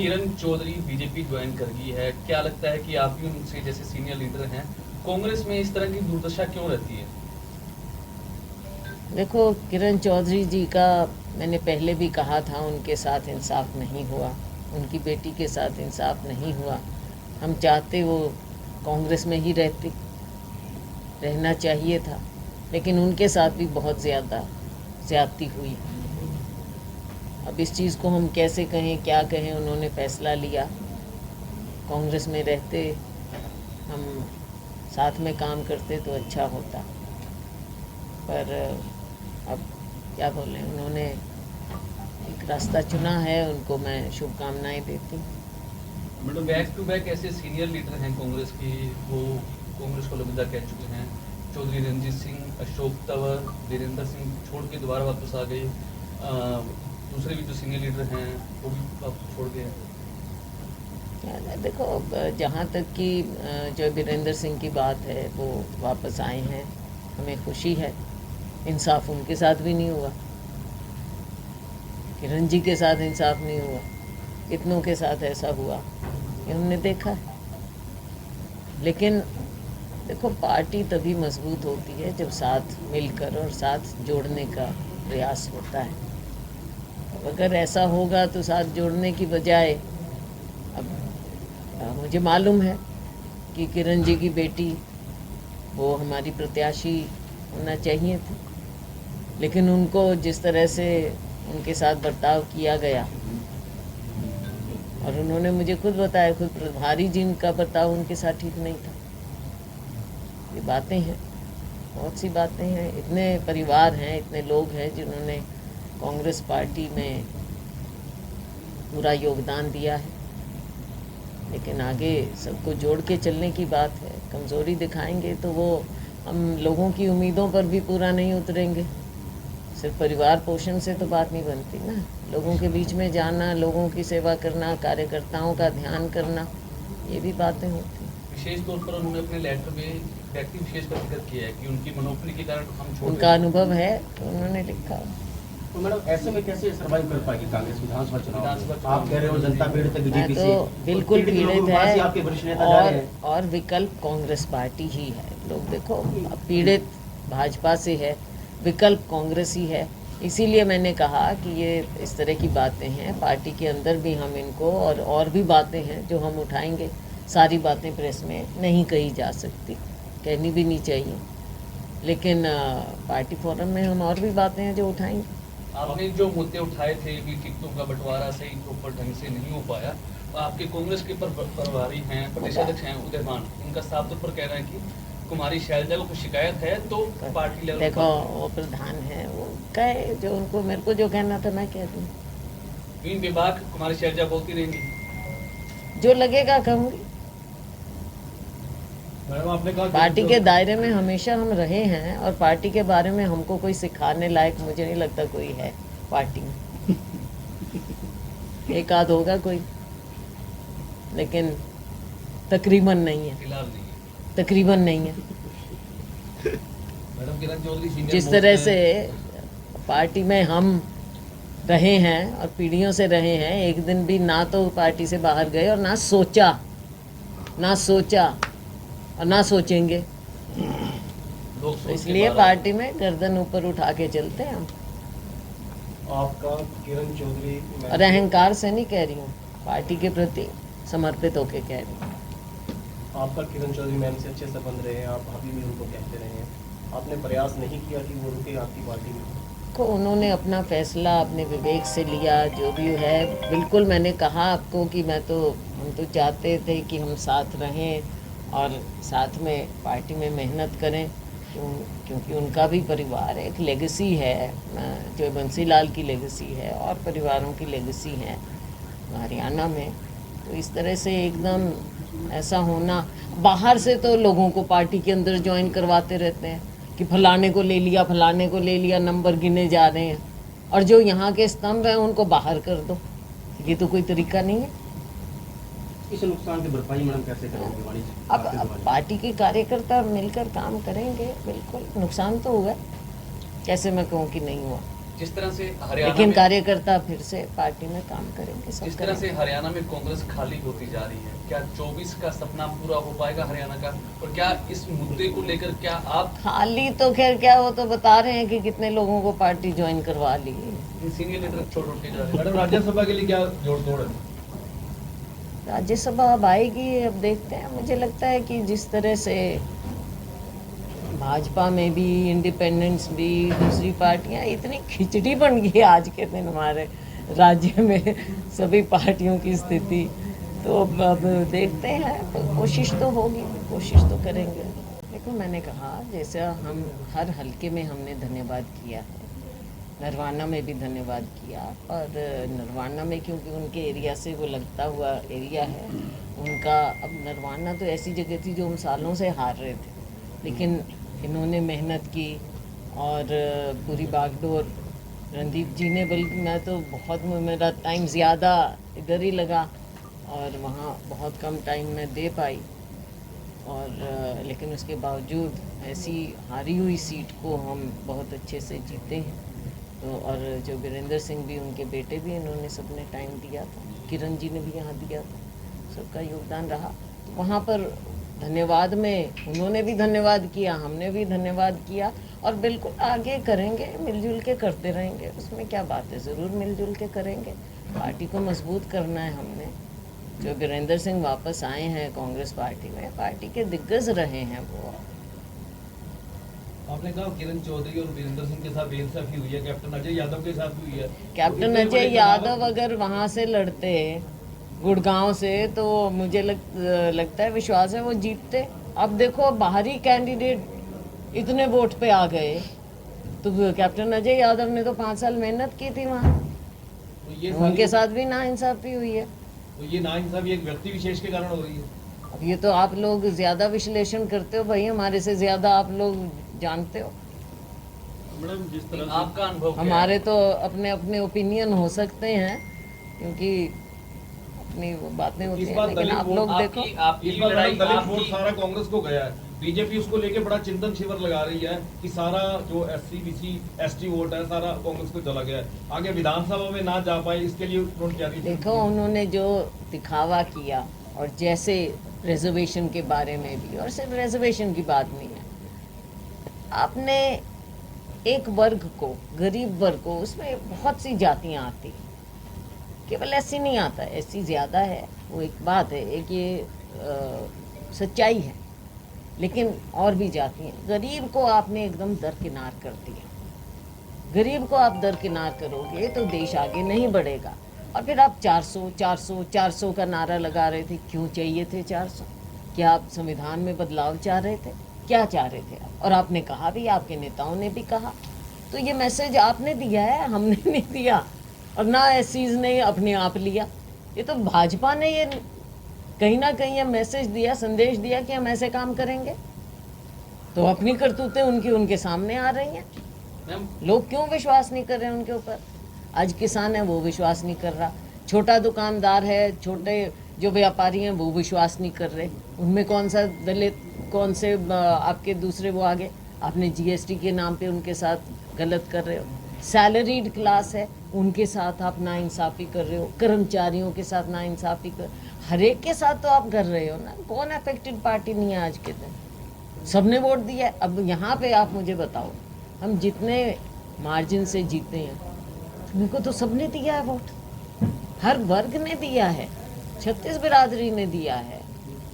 Kiran Chaudhary BJP join कर गई है, क्या लगता है कि आप भी उनसे जैसे सीनियर लीडर हैं, कांग्रेस में इस तरह की दुर्दशा क्यों रहती है? देखो, किरण चौधरी जी का मैंने पहले भी कहा था, उनके साथ इंसाफ नहीं हुआ, उनकी बेटी के साथ इंसाफ नहीं हुआ। हम चाहते वो कांग्रेस में ही रहना चाहिए था, लेकिन उनके साथ भी बहुत ज़्यादती हुई। अब इस चीज़ को हम कैसे कहें, क्या कहें, उन्होंने फैसला लिया। कांग्रेस में रहते, हम साथ में काम करते तो अच्छा होता, पर अब क्या बोलें, उन्होंने एक रास्ता चुना है, उनको मैं शुभकामनाएं देती हूँ। मैडम, बैक टू बैक ऐसे सीनियर लीडर हैं कांग्रेस की, वो कांग्रेस को अलविदा कह चुके हैं। चौधरी रणजीत सिंह, अशोक तंवर, वीरेंद्र सिंह छोड़ के दोबारा वापस आ गए। दूसरे भी जो सीनियर लीडर हैं वो भी वापस छोड़ गए। देखो, जहाँ तक कि जो वीरेंद्र सिंह की बात है, वो वापस आए हैं, हमें खुशी है। इंसाफ उनके साथ भी नहीं हुआ, किरण जी के साथ इंसाफ नहीं हुआ, कितनों के साथ ऐसा हुआ ये हमने देखा है। लेकिन देखो, पार्टी तभी मजबूत होती है जब साथ मिलकर और साथ जोड़ने का प्रयास होता है। अब अगर ऐसा होगा तो साथ जोड़ने की बजाय, अब मुझे मालूम है कि किरण जी की बेटी वो हमारी प्रत्याशी होना चाहिए थी, लेकिन उनको जिस तरह से उनके साथ बर्ताव किया गया, और उन्होंने मुझे खुद बताया, खुद प्रभारी जी का बर्ताव उनके साथ ठीक नहीं था। ये बातें हैं, बहुत सी बातें हैं। इतने परिवार हैं, इतने लोग हैं जिन्होंने कांग्रेस पार्टी में पूरा योगदान दिया है, लेकिन आगे सबको जोड़ के चलने की बात है। कमज़ोरी दिखाएंगे तो वो हम लोगों की उम्मीदों पर भी पूरा नहीं उतरेंगे। सिर्फ परिवार पोषण से तो बात नहीं बनती ना, लोगों के बीच में जाना, लोगों की सेवा करना, कार्यकर्ताओं का ध्यान करना, ये भी बातें होती हैं। विशेष तौर पर उन्होंने अपने लेटर में व्यक्ति विशेष का जिक्र किया है कि उनकी मनोपली के कारण हम छोड़ उनका अनुभव है तो उन्होंने लिखा। तो मैडम, ऐसे में कैसे सर्वाइव कर पाएगी कांग्रेस विधानसभा चुनाव? आप कह रहे हो जनता पीड़ित है मैं बीजेपी तो से, बिल्कुल पीड़ित है, आपके वरिष्ठ नेता जा रहे हैं। और विकल्प कांग्रेस पार्टी ही है। लोग देखो, अब पीड़ित भाजपा से है, विकल्प कांग्रेस ही है। इसीलिए मैंने कहा कि ये इस तरह की बातें हैं, पार्टी के अंदर भी हम इनको, और भी बातें हैं जो हम उठाएंगे। सारी बातें प्रेस में नहीं कही जा सकती, कहनी भी नहीं चाहिए, लेकिन पार्टी फोरम में हम और भी बातें हैं जो उठाएंगे। आपने जो मुद्दे उठाए थे कि टिकटों का बंटवारा सही प्रॉपर ढंग से नहीं हो पाया, आपके कांग्रेस के प्रभारी हैं, प्रदेश अध्यक्ष हैं उदयमान, उनका साफ तौर पर कह रहे हैं कि कुमारी शैलजा को कुछ शिकायत है तो पार्टी लेवल देखो, वो प्रधान है, वो कहे जो उनको, मेरे को जो कहना था मैं कह दूँ। इन विभाग कुमारी शैलजा बोलती रहेंगी, जो लगेगा कहूँगी। मैडम आपने कहा पार्टी के दायरे में हमेशा हम रहे हैं, और पार्टी के बारे में हमको कोई सिखाने लायक मुझे नहीं लगता कोई है पार्टी में। एक आध होगा कोई, लेकिन तकरीबन नहीं है, फिलहाल नहीं है। तकरीबन नहीं है। मैडम, किरण चौधरी सीनियर जिस तरह से पार्टी में हम रहे हैं और पीढ़ियों से रहे हैं, एक दिन भी ना तो पार्टी से बाहर गए और ना सोचा और ना सोचेंगे। तो इसलिए पार्टी में गर्दन ऊपर उठा के चलते हैं हम। आपका किरण चौधरी, और अहंकार से नहीं कह रही हूँ, पार्टी के प्रति समर्पित होके कह रही हूँ। आपका किरण चौधरी मैम से अच्छे संबंध रहे हैं, आप अभी भी उनको कहते रहे हैं, आपने प्रयास नहीं किया कि वो रुके आपकी पार्टी में? को उन्होंने अपना फैसला अपने विवेक से लिया, जो भी है। बिल्कुल, मैंने कहा आपको कि हम तो चाहते थे कि हम साथ रहें और साथ में पार्टी में मेहनत करें, क्योंकि उनका भी परिवार एक लेगेसी है, जो बंसीलाल की लेगेसी है और परिवारों की लेगेसी है हरियाणा में। तो इस तरह से एकदम ऐसा होना, बाहर से तो लोगों को पार्टी के अंदर ज्वाइन करवाते रहते हैं कि फलाने को ले लिया, नंबर गिने जा रहे हैं, और जो यहाँ के स्तंभ हैं उनको बाहर कर दो। ये तो कोई तरीका नहीं है। इस नुकसान की भरपाई मैडम कैसे करेंगे? अब पार्टी के कार्यकर्ता मिलकर काम करेंगे। बिल्कुल नुकसान तो हुआ, कैसे मैं कहूँ कि नहीं हुआ। जिस तरह से हरियाणा लेकिन में कार्यकर्ता फिर से पार्टी में काम करेंगे, सब जिस तरह से करेंगे। हरियाणा में कांग्रेस खाली होती जा रही है, क्या 24 का सपना पूरा हो पाएगा हरियाणा का? और क्या इस मुद्दे को लेकर क्या आप खाली तो खैर क्या, वो तो बता रहे हैं कि कितने लोगों को पार्टी ज्वाइन करवा ली। सीनियर लीडर छोड़ के जा रहे हैं? मैडम राज्यसभा के लिए क्या जोड़ तोड़ है? राज्यसभा अब आएगी, अब देखते हैं। मुझे लगता है कि जिस तरह से भाजपा में भी, इंडिपेंडेंस भी, दूसरी पार्टियां, इतनी खिचड़ी बन गई आज के दिन हमारे राज्य में सभी पार्टियों की स्थिति। तो अब देखते हैं, तो कोशिश तो होगी, कोशिश तो करेंगे। देखो मैंने कहा जैसा हम हर हलके में हमने धन्यवाद किया है, नरवाना में भी धन्यवाद किया। और नरवाना में क्योंकि उनके एरिया से वो लगता हुआ एरिया है उनका, अब नरवाना तो ऐसी जगह थी जो हम सालों से हार रहे थे, लेकिन इन्होंने मेहनत की और पूरी बागडोर रणदीप जी ने, बल्कि मैं तो बहुत, मेरा टाइम ज़्यादा इधर ही लगा और वहाँ बहुत कम टाइम में दे पाई। और लेकिन उसके बावजूद ऐसी हारी हुई सीट को हम बहुत अच्छे से जीते हैं। तो और जो वीरेंद्र सिंह भी, उनके बेटे भी, इन्होंने सबने टाइम दिया था, किरण जी ने भी यहाँ दिया था, सबका योगदान रहा। तो वहाँ पर धन्यवाद में उन्होंने भी धन्यवाद किया, हमने भी धन्यवाद किया और बिल्कुल आगे करेंगे, मिलजुल के करते रहेंगे। उसमें क्या बात है, ज़रूर मिलजुल के करेंगे। पार्टी को मजबूत करना है हमने। जो वीरेंद्र सिंह वापस आए हैं कांग्रेस पार्टी में, पार्टी के दिग्गज रहे हैं वो। आपने कहा किरण चौधरी और वीरेंद्र सिंह के साथ बेइंसाफी हुई है, कैप्टन अजय यादव के साथ भी हुई है। कैप्टन इतने अजय बड़े यादव अगर वहाँ से लड़ते गुड़गांव से, तो मुझे लगता है, विश्वास है वो जीतते। अब देखो बाहरी कैंडिडेट इतने वोट पे आ गए, तो कैप्टन अजय यादव ने तो 5 साल मेहनत की थी वहाँ, तो ये उनके साथ भी नाइंसाफी हुई है। तो ये नाइंसाफी एक व्यक्ति विशेष के कारण हो रही है। अब ये तो आप लोग ज़्यादा विश्लेषण करते हो भाई, हमारे से ज़्यादा आप लोग जानते हो। मैडम जिस तरह आपका अनुभव क्या है? हमारे तो अपने अपने ओपिनियन हो सकते हैं, क्योंकि अपनी वो बातें होती इस हैं, बार लेकिन दलित आप वोट लोग देखो। आपकी इस बार लड़ाई दलित वोट आपकी सारा कांग्रेस को गया है। बीजेपी उसको लेके बड़ा चिंतन शिविर लगा रही है कि सारा जो SC BC ST वोट है सारा कांग्रेस को चला गया है, आगे विधानसभा में ना जा पाए, इसके लिए उन्होंने तैयारी की। देखो उन्होंने जो दिखावा किया, और जैसे रिजर्वेशन के बारे में भी, और सिर्फ रिजर्वेशन की बात नहीं है, आपने एक वर्ग को, गरीब वर्ग को, उसमें बहुत सी जातियां आती हैं, केवल SC नहीं आता, SC ज़्यादा है, वो एक बात है, एक ये सच्चाई है, लेकिन और भी जातियां। गरीब को आपने एकदम दरकिनार कर दिया। गरीब को आप दरकिनार करोगे तो देश आगे नहीं बढ़ेगा। और फिर आप 400 400 400 का नारा लगा रहे थे। क्यों चाहिए थे 400? क्या आप संविधान में बदलाव चाह रहे थे? क्या चाह रहे थे आप? और आपने कहा भी, आपके नेताओं ने भी कहा। तो ये मैसेज आपने दिया है, हमने नहीं दिया, और ना SCs ने अपने आप लिया। ये तो भाजपा ने ये कहीं ना कहीं ये मैसेज दिया, संदेश दिया कि हम ऐसे काम करेंगे। तो अपनी करतूतें उनकी उनके सामने आ रही हैं। मैम लोग क्यों विश्वास नहीं कर रहे उनके ऊपर? आज किसान है वो विश्वास नहीं कर रहा, छोटा दुकानदार है, छोटे जो व्यापारी हैं वो विश्वास नहीं कर रहे। उनमें कौन सा दलित, कौन से आपके दूसरे वो आगे, आपने GST के नाम पे उनके साथ गलत कर रहे हो। सैलरीड क्लास है, उनके साथ आप नाइंसाफ़ी कर रहे हो। कर्मचारियों के साथ नाइंसाफ़ी कर, हर एक के साथ तो आप कर रहे हो ना। कौन अफेक्टेड पार्टी नहीं है आज के दिन? सबने वोट दिया है। अब यहाँ पे आप मुझे बताओ, हम जितने मार्जिन से जीते हैं, मेरे को तो सबने दिया है वोट, हर वर्ग ने दिया है, 36 बिरादरी ने दिया है,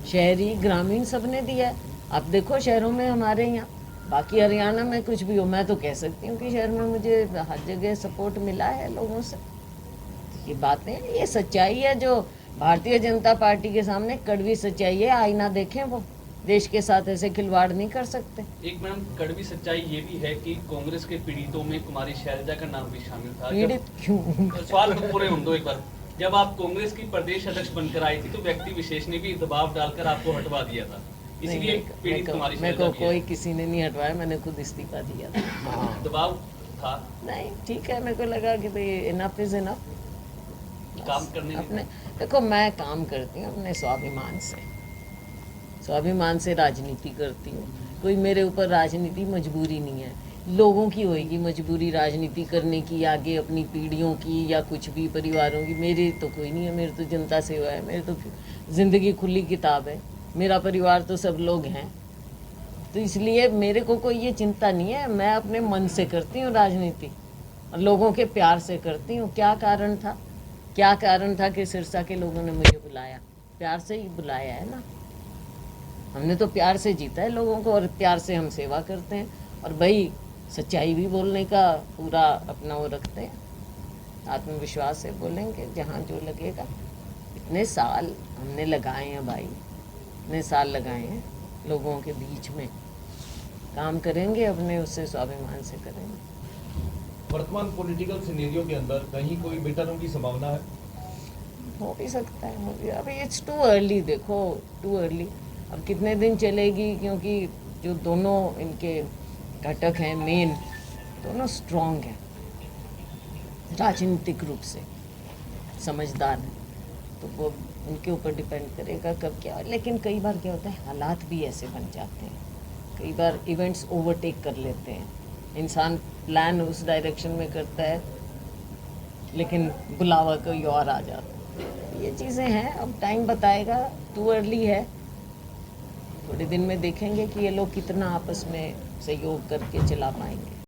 शहरी ग्रामीण सबने दिया है। अब देखो शहरों में हमारे यहाँ, बाकी हरियाणा में कुछ भी हो, मैं तो कह सकती हूँ कि शहर में मुझे हर जगह सपोर्ट मिला है लोगों से। ये बातें, ये सच्चाई है जो भारतीय जनता पार्टी के सामने कड़वी सच्चाई है। आईना देखें, वो देश के साथ ऐसे खिलवाड़ नहीं कर सकते। एक मैम कड़वी सच्चाई ये भी है कि कांग्रेस के पीड़ितों में कुमारी शैलजा का नाम भी शामिल था। पीड़ित क्यों? सवाल तो पूरे होने दो एक बार। जब आप कांग्रेस की प्रदेश अध्यक्ष बनकर आई थी तो व्यक्ति विशेष ने भी दबाव डालकर आपको हटवा दिया था, इसलिए पीड़ित कुमारी मेरे शैलजा को भी है। कोई किसी ने नहीं हटवाया, मैंने खुद इस्तीफा दिया था। हाँ। दबाव था नहीं, ठीक है, मेरे को लगा कि भाई इनफ इज इनफ। काम करने अपने देखो, मैं काम करती हूँ अपने स्वाभिमान से, स्वाभिमान से राजनीति करती हूँ। कोई मेरे ऊपर राजनीति मजबूरी नहीं है। लोगों की होएगी मजबूरी राजनीति करने की, आगे अपनी पीढ़ियों की या कुछ भी परिवारों की। मेरी तो कोई नहीं है, मेरी तो जनता सेवा है, मेरी तो ज़िंदगी खुली किताब है, मेरा परिवार तो सब लोग हैं। तो इसलिए मेरे को कोई ये चिंता नहीं है, मैं अपने मन से करती हूँ राजनीति और लोगों के प्यार से करती हूँ। क्या कारण था, क्या कारण था कि सिरसा के लोगों ने मुझे बुलाया? प्यार से ही बुलाया है ना, हमने तो प्यार से जीता है लोगों को और प्यार से हम सेवा करते हैं। और भाई सच्चाई भी बोलने का पूरा अपना वो रखते हैं, आत्मविश्वास से बोलेंगे जहाँ जो लगेगा। इतने साल हमने लगाए हैं भाई, इतने साल लगाए हैं लोगों के बीच में, काम करेंगे अपने उससे स्वाभिमान से करेंगे। वर्तमान पॉलिटिकल सिनेरियो के अंदर कहीं कोई बेटरों की संभावना है? हो भी सकता है, हो भी। अभी इट्स टू अर्ली, देखो टू अर्ली। अब कितने दिन चलेगी, क्योंकि जो दोनों इनके घटक हैं मेन, दोनों स्ट्रॉन्ग हैं राजनीतिक रूप से, समझदार हैं, तो वो उनके ऊपर डिपेंड करेगा कब क्या। लेकिन कई बार क्या होता है, हालात भी ऐसे बन जाते हैं, कई बार इवेंट्स ओवरटेक कर लेते हैं, इंसान प्लान उस डायरेक्शन में करता है लेकिन बुलावा कोई और आ जाता है। ये चीज़ें हैं, अब टाइम बताएगा, टू अर्ली है। थोड़े दिन में देखेंगे कि ये लोग कितना आपस में सहयोग करके चला पाएंगे।